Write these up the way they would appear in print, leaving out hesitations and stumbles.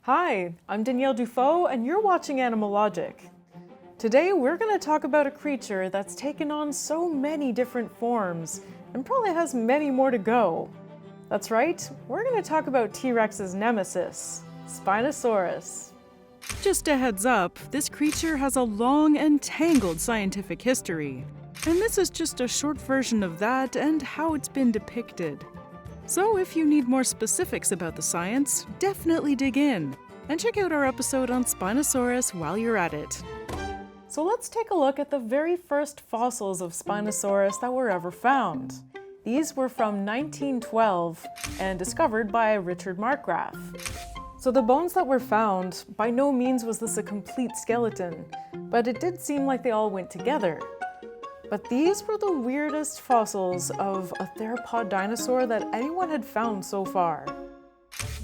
Hi, I'm Danielle Dufault, and you're watching Animalogic. Today we're going to talk about a creature that's taken on so many different forms and probably has many more to go. That's right, we're going to talk about T-Rex's nemesis, Spinosaurus. Just a heads up, this creature has a long and tangled scientific history, and this is just a short version of that and how it's been depicted. So if you need more specifics about the science, definitely dig in, and check out our episode on Spinosaurus while you're at it. So let's take a look at the very first fossils of Spinosaurus that were ever found. These were from 1912 and discovered by Richard Markgraf. So the bones that were found, by no means was this a complete skeleton, but it did seem like they all went together. But these were the weirdest fossils of a theropod dinosaur that anyone had found so far.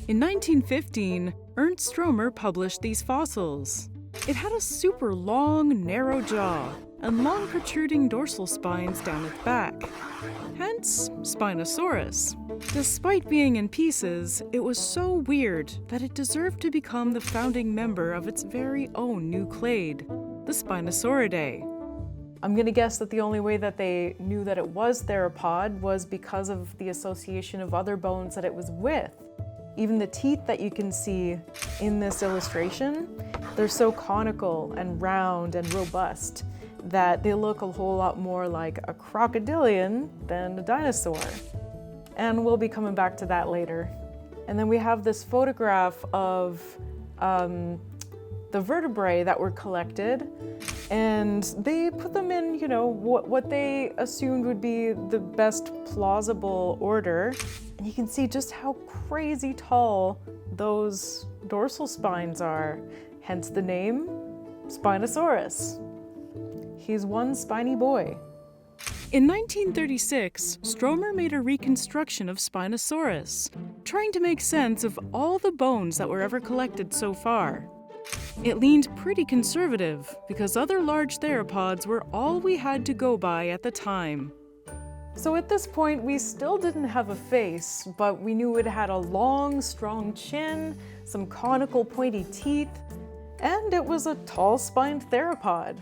In 1915, Ernst Stromer published these fossils. It had a super long, narrow jaw and long protruding dorsal spines down its back. Hence, Spinosaurus. Despite being in pieces, it was so weird that it deserved to become the founding member of its very own new clade, the Spinosauridae. I'm going to guess that the only way that they knew that it was theropod was because of the association of other bones that it was with. Even the teeth that you can see in this illustration, they're so conical and round and robust that they look a whole lot more like a crocodilian than a dinosaur. And we'll be coming back to that later. And then we have this photograph of the vertebrae that were collected, and they put them in, what they assumed would be the best plausible order. And you can see just how crazy tall those dorsal spines are, hence the name Spinosaurus. He's one spiny boy. In 1936, Stromer made a reconstruction of Spinosaurus, trying to make sense of all the bones that were ever collected so far. It leaned pretty conservative because other large theropods were all we had to go by at the time. So at this point, we still didn't have a face, but we knew it had a long, strong chin, some conical, pointy teeth, and it was a tall-spined theropod.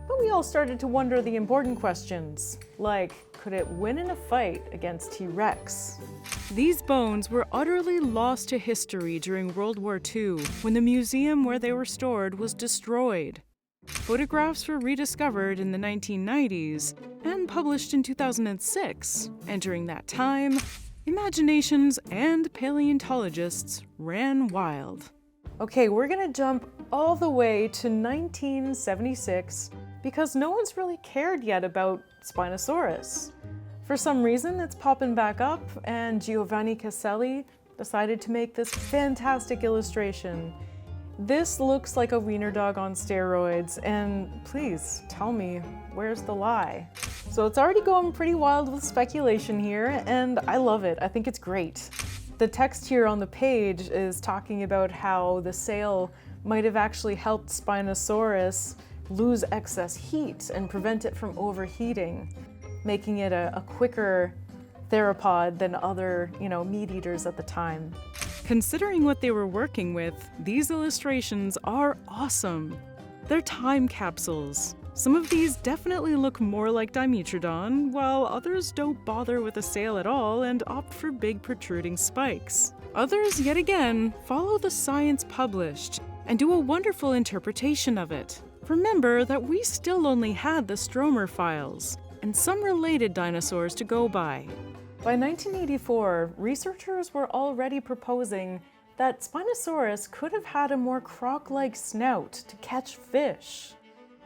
But we all started to wonder the important questions, like, could it win in a fight against T-Rex? These bones were utterly lost to history during World War II, when the museum where they were stored was destroyed. Photographs were rediscovered in the 1990s and published in 2006, and during that time, imaginations and paleontologists ran wild. Okay, we're gonna jump all the way to 1976 because no one's really cared yet about Spinosaurus. For some reason, it's popping back up, and Giovanni Caselli decided to make this fantastic illustration. This looks like a wiener dog on steroids, and please tell me, where's the lie? So it's already going pretty wild with speculation here, and I love it. I think it's great. The text here on the page is talking about how the sale might have actually helped Spinosaurus lose excess heat and prevent it from overheating, making it a quicker theropod than other, meat eaters at the time. Considering what they were working with, these illustrations are awesome. They're time capsules. Some of these definitely look more like Dimetrodon, while others don't bother with a sail at all and opt for big protruding spikes. Others, yet again, follow the science published and do a wonderful interpretation of it. Remember that we still only had the Stromer files and some related dinosaurs to go by. By 1984, researchers were already proposing that Spinosaurus could have had a more croc-like snout to catch fish.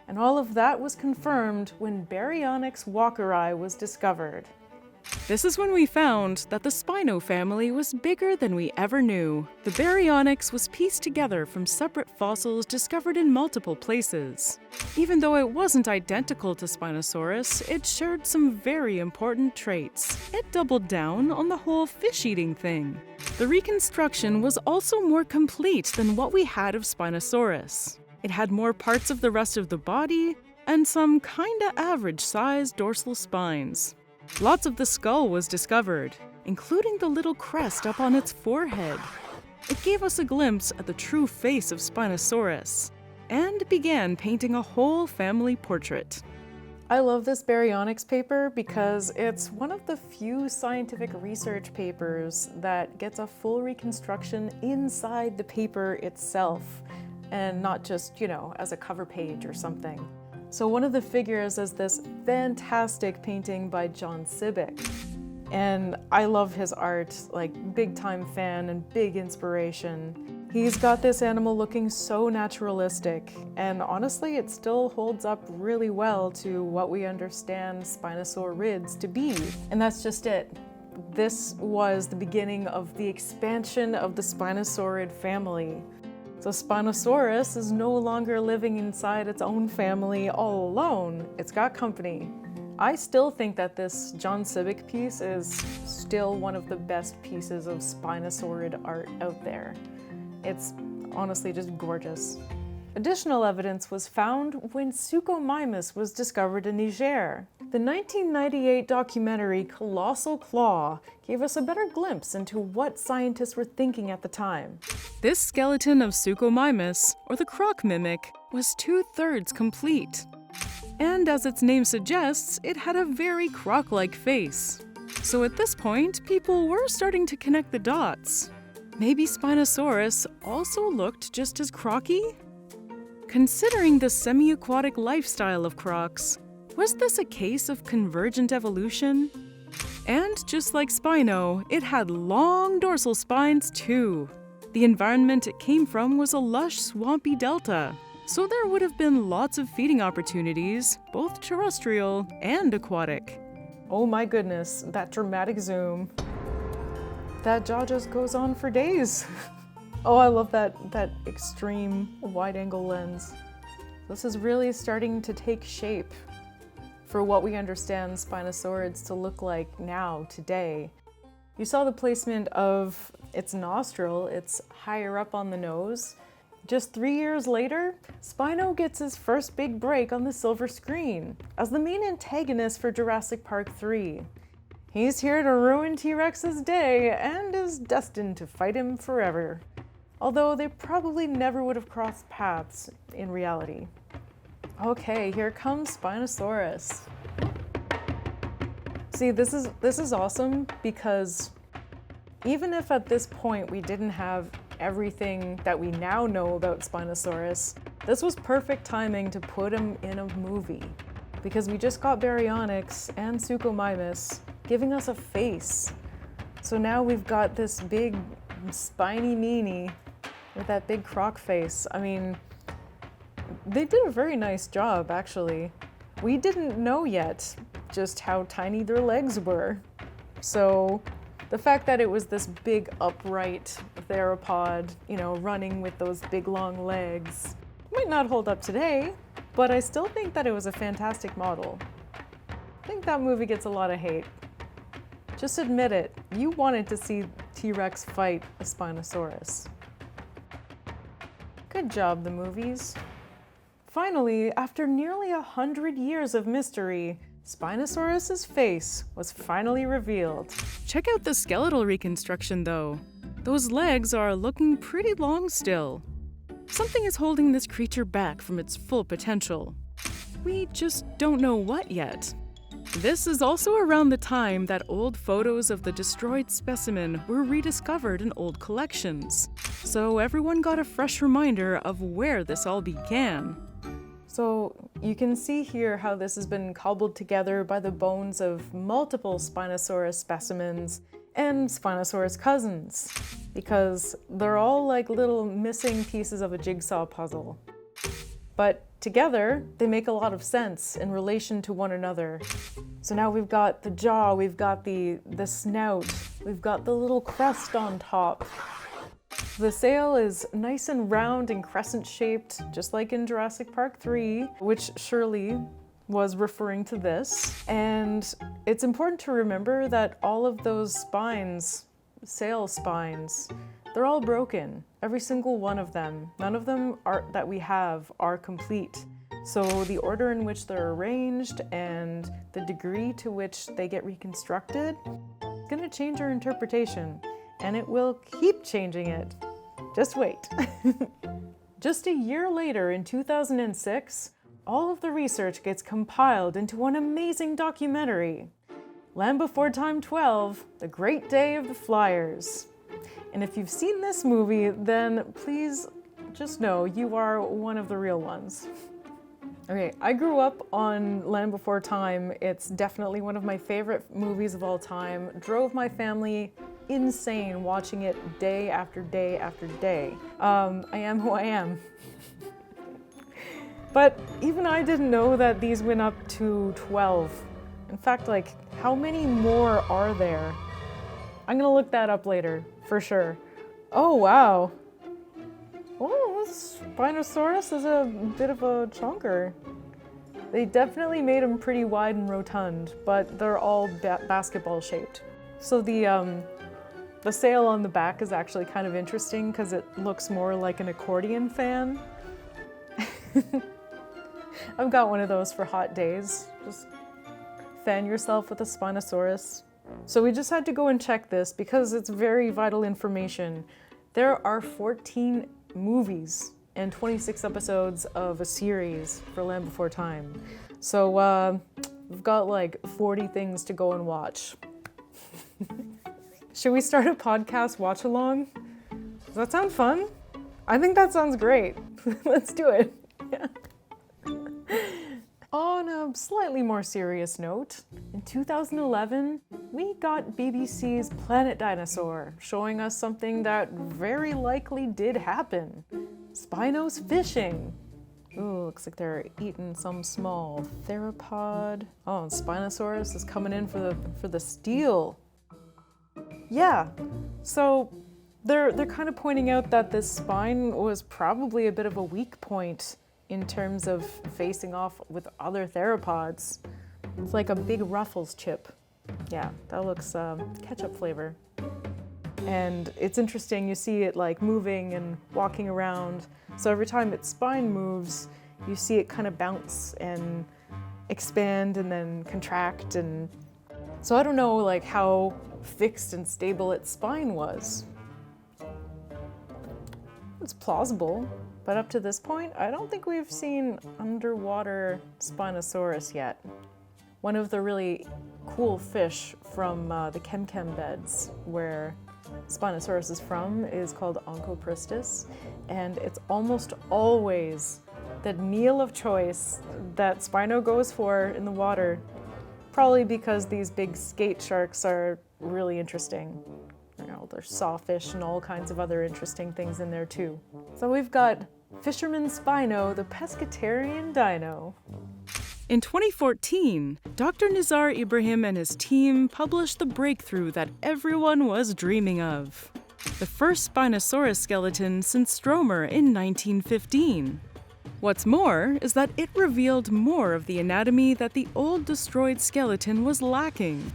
And all of that was confirmed when Baryonyx walkeri was discovered. This is when we found that the Spino family was bigger than we ever knew. The Baryonyx was pieced together from separate fossils discovered in multiple places. Even though it wasn't identical to Spinosaurus, it shared some very important traits. It doubled down on the whole fish-eating thing. The reconstruction was also more complete than what we had of Spinosaurus. It had more parts of the rest of the body and some kinda average-sized dorsal spines. Lots of the skull was discovered, including the little crest up on its forehead. It gave us a glimpse at the true face of Spinosaurus, and began painting a whole family portrait. I love this Baryonyx paper because it's one of the few scientific research papers that gets a full reconstruction inside the paper itself, and not just, as a cover page or something. So one of the figures is this fantastic painting by John Sibbick. And I love his art, like big time fan and big inspiration. He's got this animal looking so naturalistic, and honestly it still holds up really well to what we understand Spinosaurids to be. And that's just it. This was the beginning of the expansion of the Spinosaurid family. So Spinosaurus is no longer living inside its own family all alone. It's got company. I still think that this John Sibbick piece is still one of the best pieces of Spinosaurid art out there. It's honestly just gorgeous. Additional evidence was found when Suchomimus was discovered in Nizar. The 1998 documentary Colossal Claw gave us a better glimpse into what scientists were thinking at the time. This skeleton of Suchomimus, or the croc mimic, was 2/3 complete. And as its name suggests, it had a very croc-like face. So at this point, people were starting to connect the dots. Maybe Spinosaurus also looked just as crocky? Considering the semi-aquatic lifestyle of crocs, was this a case of convergent evolution? And just like Spino, it had long dorsal spines too. The environment it came from was a lush, swampy delta, so there would have been lots of feeding opportunities, both terrestrial and aquatic. Oh my goodness, that dramatic zoom. That jaw just goes on for days. Oh, I love that extreme wide-angle lens. This is really starting to take shape for what we understand Spinosaurids to look like now, today. You saw the placement of its nostril, it's higher up on the nose. Just 3 years later, Spino gets his first big break on the silver screen as the main antagonist for Jurassic Park 3. He's here to ruin T-Rex's day and is destined to fight him forever. Although they probably never would have crossed paths in reality. Okay, here comes Spinosaurus. See, this is awesome because even if at this point we didn't have everything that we now know about Spinosaurus, this was perfect timing to put him in a movie because we just got Baryonyx and Suchomimus giving us a face. So now we've got this big spiny meanie with that big croc face. I mean, they did a very nice job, actually. We didn't know yet just how tiny their legs were. So the fact that it was this big upright theropod, running with those big long legs, might not hold up today, but I still think that it was a fantastic model. I think that movie gets a lot of hate. Just admit it, you wanted to see T-Rex fight a Spinosaurus. Good job, the movies. Finally, after nearly 100 years of mystery, Spinosaurus's face was finally revealed. Check out the skeletal reconstruction though. Those legs are looking pretty long still. Something is holding this creature back from its full potential. We just don't know what yet. This is also around the time that old photos of the destroyed specimen were rediscovered in old collections. So everyone got a fresh reminder of where this all began. So you can see here how this has been cobbled together by the bones of multiple Spinosaurus specimens and Spinosaurus cousins, because they're all like little missing pieces of a jigsaw puzzle. But together, they make a lot of sense in relation to one another. So now we've got the jaw, we've got the snout, we've got the little crest on top. The sail is nice and round and crescent-shaped, just like in Jurassic Park 3, which surely was referring to this. And it's important to remember that all of those spines, sail spines, they're all broken. Every single one of them. None of them that we have are complete. So the order in which they're arranged and the degree to which they get reconstructed is going to change our interpretation. And it will keep changing it. Just wait. Just a year later, in 2006, all of the research gets compiled into one amazing documentary, Land Before Time 12, The Great Day of the Flyers. And if you've seen this movie, then please just know you are one of the real ones. Okay, I grew up on Land Before Time. It's definitely one of my favorite movies of all time. Drove my family insane watching it day after day after day. I am who I am. But even I didn't know that these went up to 12. In fact, like, how many more are there? I'm gonna look that up later, for sure. Oh, wow. Oh, this Spinosaurus is a bit of a chunker. They definitely made them pretty wide and rotund, but they're all basketball shaped. So the sail on the back is actually kind of interesting because it looks more like an accordion fan. I've got one of those for hot days. Just fan yourself with a Spinosaurus. So we just had to go and check this because it's very vital information. There are 14 movies and 26 episodes of a series for Land Before Time. So we've got like 40 things to go and watch. Should we start a podcast watch along? Does that sound fun? I think that sounds great. Let's do it. Yeah. On a slightly more serious note, in 2011, we got BBC's Planet Dinosaur, showing us something that very likely did happen. Spinos fishing. Ooh, looks like they're eating some small theropod. Oh, and Spinosaurus is coming in for the steal. Yeah, so they're kind of pointing out that this spine was probably a bit of a weak point in terms of facing off with other theropods. It's like a big Ruffles chip. Yeah, that looks ketchup flavor. And it's interesting, you see it like moving and walking around. So every time its spine moves, you see it kind of bounce and expand and then contract. And so I don't know like how fixed and stable its spine was. It's plausible, but up to this point, I don't think we've seen underwater Spinosaurus yet. One of the really cool fish from the Chem beds where Spinosaurus is from is called Onchopristis, and it's almost always the meal of choice that Spino goes for in the water, probably because these big skate sharks are really interesting. You know, there's sawfish and all kinds of other interesting things in there too. So we've got Fisherman Spino, the pescatarian dino. In 2014, Dr. Nizar Ibrahim and his team published the breakthrough that everyone was dreaming of. The first Spinosaurus skeleton since Stromer in 1915. What's more is that it revealed more of the anatomy that the old destroyed skeleton was lacking.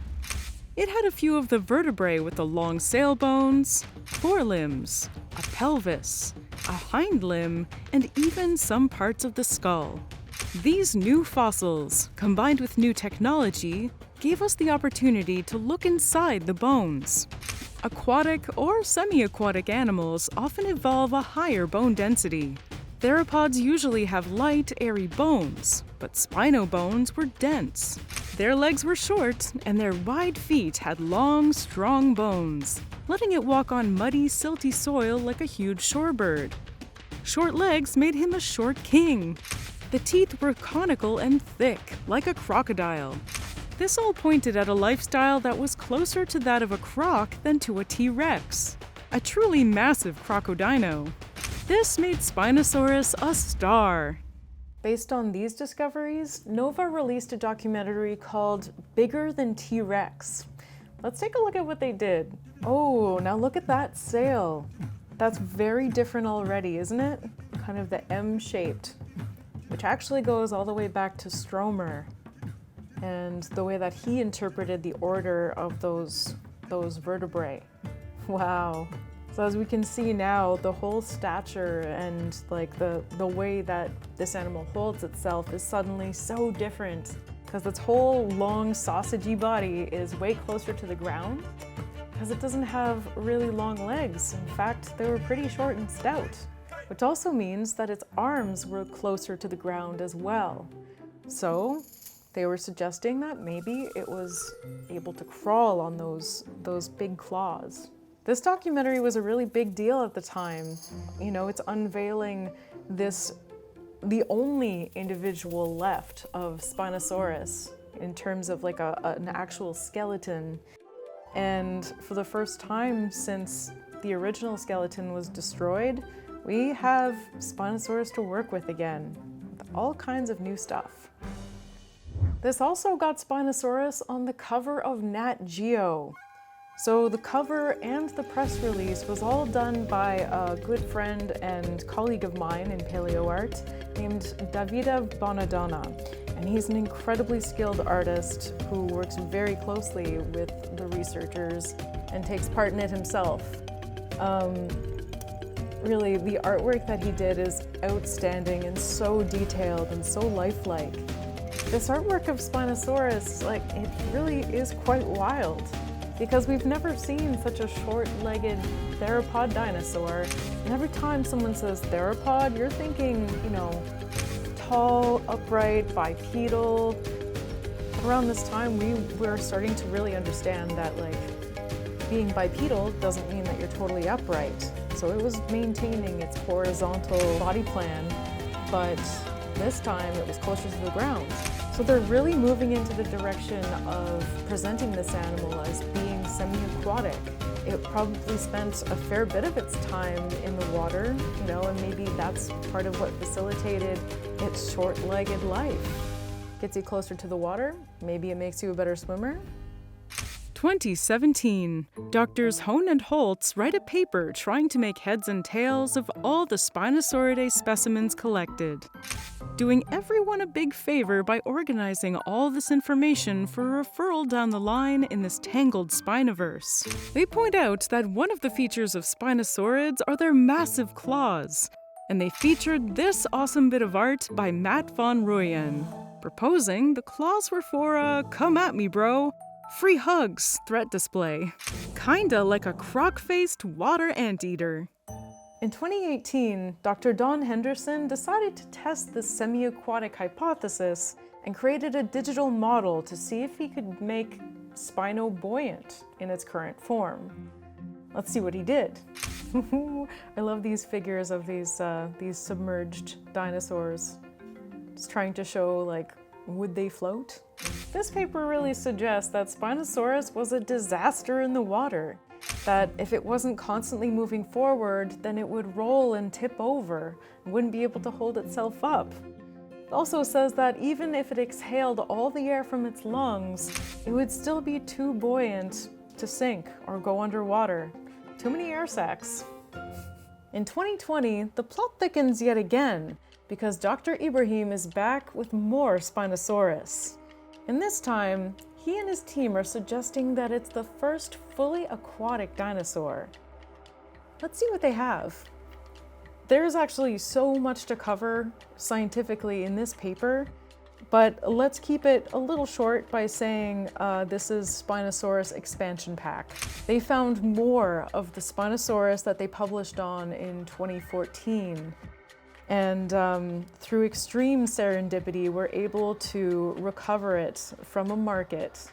It had a few of the vertebrae with the long sail bones, forelimbs, a pelvis, a hind limb, and even some parts of the skull. These new fossils, combined with new technology, gave us the opportunity to look inside the bones. Aquatic or semi-aquatic animals often evolve a higher bone density. Theropods usually have light, airy bones, but Spino bones were dense. Their legs were short, and their wide feet had long, strong bones, letting it walk on muddy, silty soil like a huge shorebird. Short legs made him a short king. The teeth were conical and thick, like a crocodile. This all pointed at a lifestyle that was closer to that of a croc than to a T-Rex, a truly massive crocodino. This made Spinosaurus a star. Based on these discoveries, Nova released a documentary called Bigger Than T-Rex. Let's take a look at what they did. Oh, now look at that sail. That's very different already, isn't it? Kind of the M-shaped, which actually goes all the way back to Stromer and the way that he interpreted the order of those vertebrae. Wow. So as we can see now, the whole stature and like the way that this animal holds itself is suddenly so different because its whole long sausagey body is way closer to the ground. because it doesn't have really long legs. In fact, they were pretty short and stout, which also means that its arms were closer to the ground as well. So they were suggesting that maybe it was able to crawl on those big claws. This documentary was a really big deal at the time. You know, it's unveiling the only individual left of Spinosaurus in terms of like an actual skeleton. And for the first time since the original skeleton was destroyed, we have Spinosaurus to work with again, with all kinds of new stuff. This also got Spinosaurus on the cover of Nat Geo. So the cover and the press release was all done by a good friend and colleague of mine in paleo art named Davide Bonadonna. And he's an incredibly skilled artist who works very closely with the researchers and takes part in it himself. Really, the artwork that he did is outstanding and so detailed and so lifelike. This artwork of Spinosaurus, like, it really is quite wild, because we've never seen such a short-legged theropod dinosaur. And every time someone says theropod, you're thinking, you know, tall, upright, bipedal. Around this time, we were starting to really understand that, like, being bipedal doesn't mean that you're totally upright. So it was maintaining its horizontal body plan, but this time it was closer to the ground. So they're really moving into the direction of presenting this animal as being semi-aquatic. It probably spent a fair bit of its time in the water, you know, and maybe that's part of what facilitated its short-legged life. Gets you closer to the water, maybe it makes you a better swimmer. 2017, Doctors Hone and Holtz write a paper trying to make heads and tails of all the Spinosauridae specimens collected, doing everyone a big favor by organizing all this information for a referral down the line in this tangled Spinoverse. They point out that one of the features of Spinosaurids are their massive claws, and they featured this awesome bit of art by Matt von Ruyen, proposing the claws were for a "come at me, bro" free hugs threat display, kinda like a croc-faced water anteater. In 2018, Dr. Don Henderson decided to test this semi-aquatic hypothesis and created a digital model to see if he could make Spino buoyant in its current form. Let's see what he did. I love these figures of these submerged dinosaurs. Just trying to show, like, would they float? This paper really suggests that Spinosaurus was a disaster in the water, that if it wasn't constantly moving forward, then it would roll and tip over and wouldn't be able to hold itself up. It also says that even if it exhaled all the air from its lungs, it would still be too buoyant to sink or go underwater. Too many air sacs. In 2020, the plot thickens yet again, because Dr. Ibrahim is back with more Spinosaurus. And this time, he and his team are suggesting that it's the first fully aquatic dinosaur. Let's see what they have. There's actually so much to cover scientifically in this paper, but let's keep it a little short by saying this is Spinosaurus expansion pack. They found more of the Spinosaurus that they published on in 2014. And through extreme serendipity, we're able to recover it from a market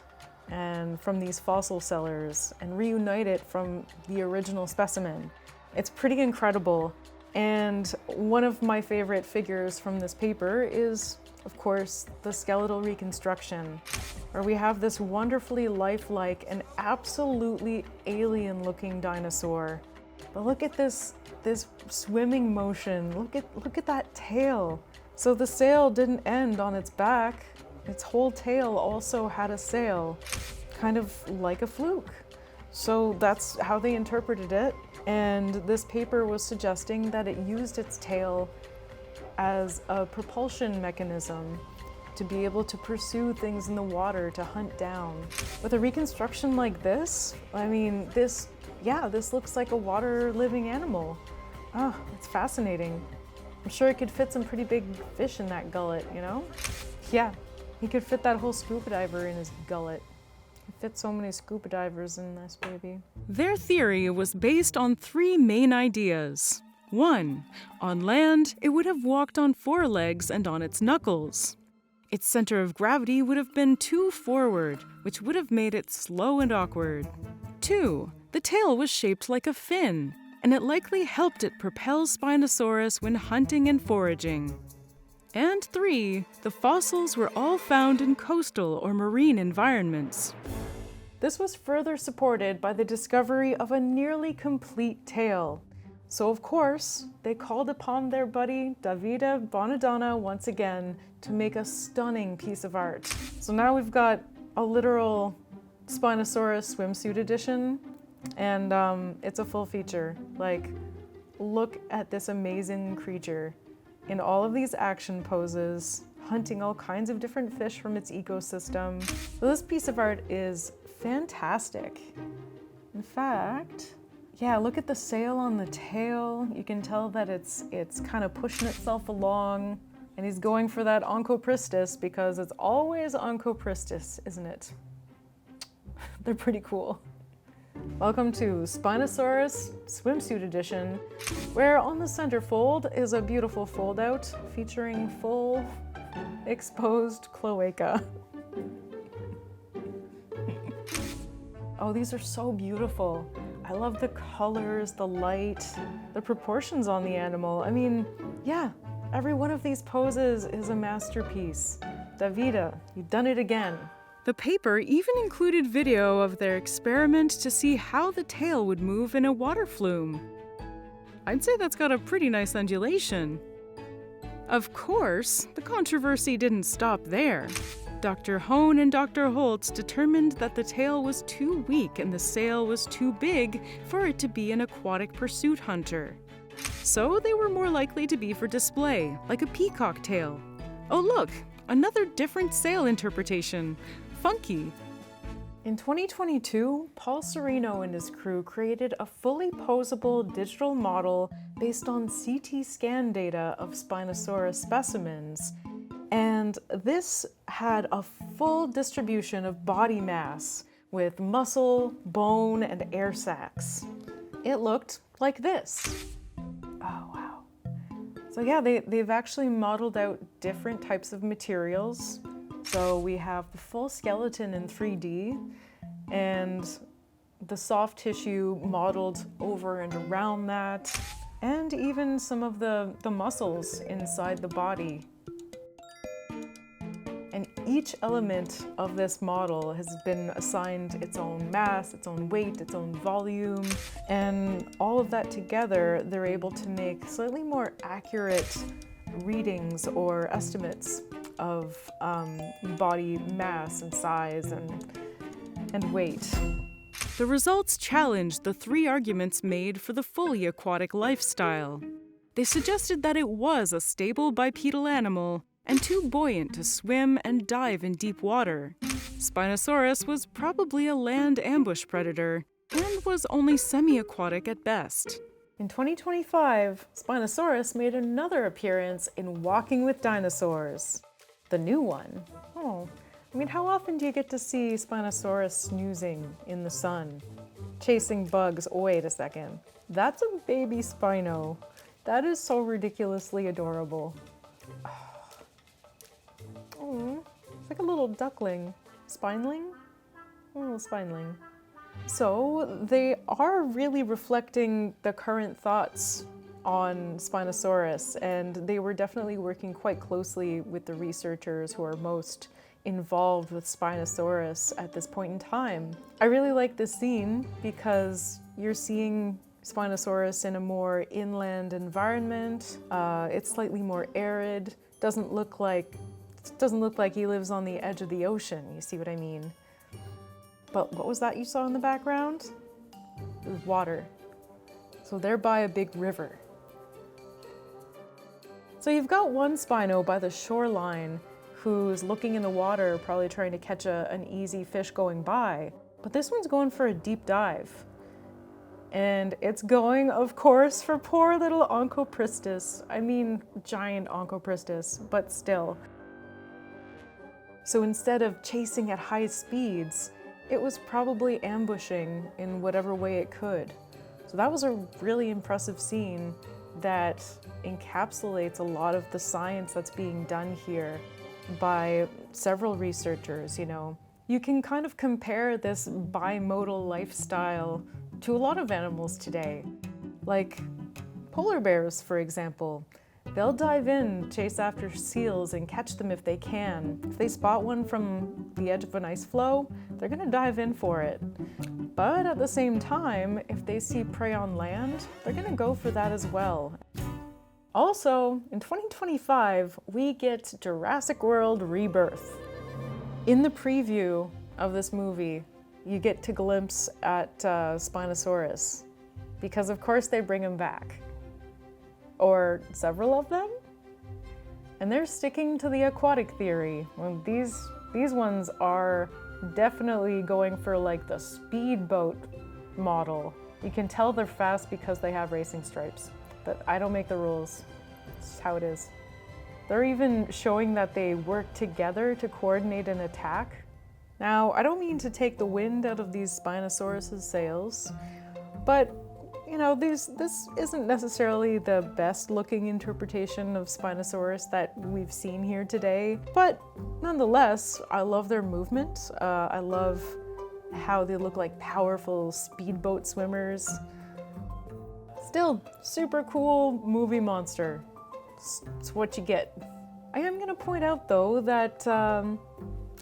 and from these fossil sellers and reunite it from the original specimen. It's pretty incredible. And one of my favorite figures from this paper is, of course, the skeletal reconstruction, where we have this wonderfully lifelike and absolutely alien-looking dinosaur. But look at this swimming motion. Look at that tail. So the sail didn't end on its back. Its whole tail also had a sail, kind of like a fluke. So that's how they interpreted it. And this paper was suggesting that it used its tail as a propulsion mechanism to be able to pursue things in the water, to hunt down. With a reconstruction like this, I mean, this looks like a water-living animal. Oh, it's fascinating. I'm sure it could fit some pretty big fish in that gullet, you know? Yeah, he could fit that whole scuba diver in his gullet. fit so many scuba divers in this baby. Their theory was based on 3 main ideas. 1. On land, it would have walked on 4 legs and on its knuckles. Its center of gravity would have been too forward, which would have made it slow and awkward. 2. The tail was shaped like a fin, and it likely helped it propel Spinosaurus when hunting and foraging. And 3. The fossils were all found in coastal or marine environments. This was further supported by the discovery of a nearly complete tail. So of course, they called upon their buddy Davide Bonadonna once again to make a stunning piece of art. So now we've got a literal Spinosaurus swimsuit edition, and it's a full feature. Like, look at this amazing creature in all of these action poses, hunting all kinds of different fish from its ecosystem. So this piece of art is fantastic. In fact, yeah, look at the sail on the tail. You can tell that it's kind of pushing itself along, and he's going for that Onchopristis because it's always Onchopristis, isn't it? They're pretty cool. Welcome to Spinosaurus Swimsuit Edition, where on the centerfold is a beautiful fold-out featuring full exposed cloaca. Oh, these are so beautiful. I love the colors, the light, the proportions on the animal. I mean, yeah, every one of these poses is a masterpiece. Davide, you've done it again. The paper even included video of their experiment to see how the tail would move in a water flume. I'd say that's got a pretty nice undulation. Of course, the controversy didn't stop there. Dr. Hone and Dr. Holtz determined that the tail was too weak and the sail was too big for it to be an aquatic pursuit hunter. So they were more likely to be for display, like a peacock tail. Oh look, another different sail interpretation. Funky. In 2022, Paul Serino and his crew created a fully posable digital model based on CT scan data of Spinosaurus specimens. And this had a full distribution of body mass with muscle, bone, and air sacs. It looked like this. Oh, wow. So yeah, they've actually modeled out different types of materials. So we have the full skeleton in 3D and the soft tissue modeled over and around that, and even some of the muscles inside the body. And each element of this model has been assigned its own mass, its own weight, its own volume, and all of that together, they're able to make slightly more accurate readings or estimates of body mass and size and weight. The results challenged the 3 arguments made for the fully aquatic lifestyle. They suggested that it was a stable bipedal animal and too buoyant to swim and dive in deep water. Spinosaurus was probably a land ambush predator and was only semi-aquatic at best. In 2025, Spinosaurus made another appearance in Walking with Dinosaurs. The new one. Oh, I mean, how often do you get to see Spinosaurus snoozing in the sun, chasing bugs? Oh, wait a second. That's a baby Spino. That is so ridiculously adorable. Oh, it's like a little duckling. Spineling? A little spineling. So they are really reflecting the current thoughts on Spinosaurus, and they were definitely working quite closely with the researchers who are most involved with Spinosaurus at this point in time. I really like this scene because you're seeing Spinosaurus in a more inland environment. It's slightly more arid. Doesn't look like he lives on the edge of the ocean. You see what I mean? But what was that you saw in the background? It was water. So they're by a big river. So you've got one Spino by the shoreline who's looking in the water, probably trying to catch an easy fish going by. But this one's going for a deep dive. And it's going, of course, for poor little Onchopristis. I mean, giant Onchopristis, but still. So instead of chasing at high speeds, it was probably ambushing in whatever way it could. So that was a really impressive scene that encapsulates a lot of the science that's being done here by several researchers, you know. You can kind of compare this bimodal lifestyle to a lot of animals today. Like polar bears, for example. They'll dive in, chase after seals, and catch them if they can. If they spot one from the edge of an ice floe, they're gonna dive in for it. But at the same time, if they see prey on land, they're gonna go for that as well. Also, in 2025, we get Jurassic World Rebirth. In the preview of this movie, you get to glimpse at Spinosaurus, because of course they bring him back. Or several of them? And they're sticking to the aquatic theory. Well, these ones are definitely going for like the speedboat model. You can tell they're fast because they have racing stripes. But I don't make the rules. It's how it is. They're even showing that they work together to coordinate an attack. Now, I don't mean to take the wind out of these Spinosaurus' sails, but you know, this isn't necessarily the best looking interpretation of Spinosaurus that we've seen here today, but nonetheless, I love their movement. I love how they look like powerful speedboat swimmers. Still, super cool movie monster. It's what you get. I am gonna point out though that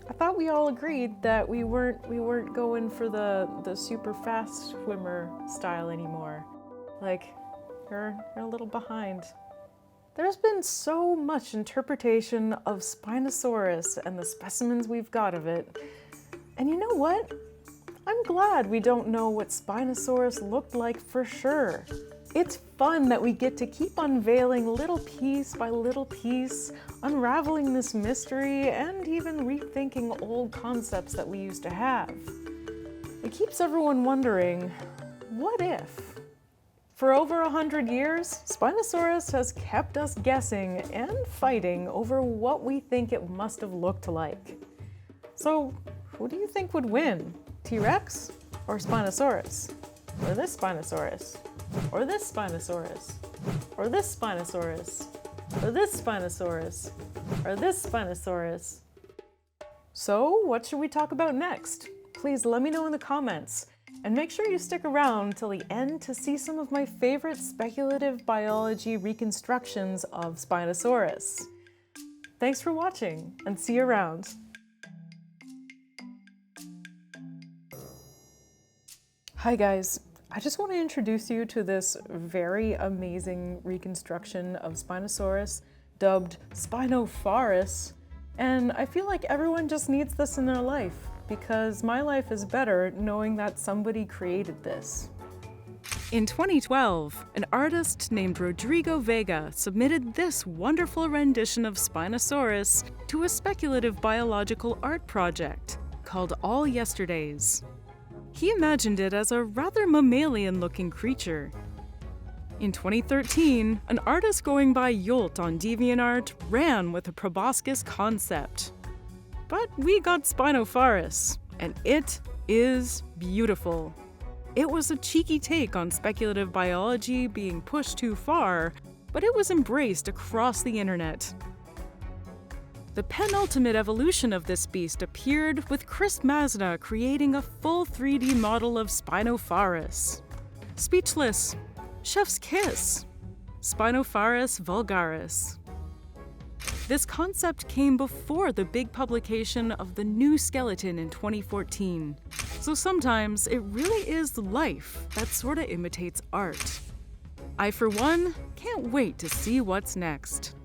I thought we all agreed that we weren't going for the super fast swimmer style anymore. Like, you're a little behind. There's been so much interpretation of Spinosaurus and the specimens we've got of it. And you know what? I'm glad we don't know what Spinosaurus looked like for sure. It's fun that we get to keep unveiling little piece by little piece, unraveling this mystery, and even rethinking old concepts that we used to have. It keeps everyone wondering, what if? For over 100 years, Spinosaurus has kept us guessing and fighting over what we think it must have looked like. So, who do you think would win? T-Rex or Spinosaurus? Or this Spinosaurus? Or this Spinosaurus? Or this Spinosaurus? Or this Spinosaurus? Or this Spinosaurus? So, what should we talk about next? Please let me know in the comments. And make sure you stick around till the end to see some of my favorite speculative biology reconstructions of Spinosaurus. Thanks for watching, and see you around. Hi guys, I just want to introduce you to this very amazing reconstruction of Spinosaurus, dubbed Spinosaurus, and I feel like everyone just needs this in their life, because my life is better knowing that somebody created this. In 2012, an artist named Rodrigo Vega submitted this wonderful rendition of Spinosaurus to a speculative biological art project called All Yesterdays. He imagined it as a rather mammalian-looking creature. In 2013, an artist going by Yolt on DeviantArt ran with a proboscis concept. But we got Spinosaurus, and it is beautiful. It was a cheeky take on speculative biology being pushed too far, but it was embraced across the internet. The penultimate evolution of this beast appeared with Chris Masna creating a full 3D model of Spinosaurus. Speechless. Chef's kiss. Spinosaurus vulgaris. This concept came before the big publication of the new skeleton in 2014. So sometimes it really is life that sorta imitates art. I, for one, can't wait to see what's next.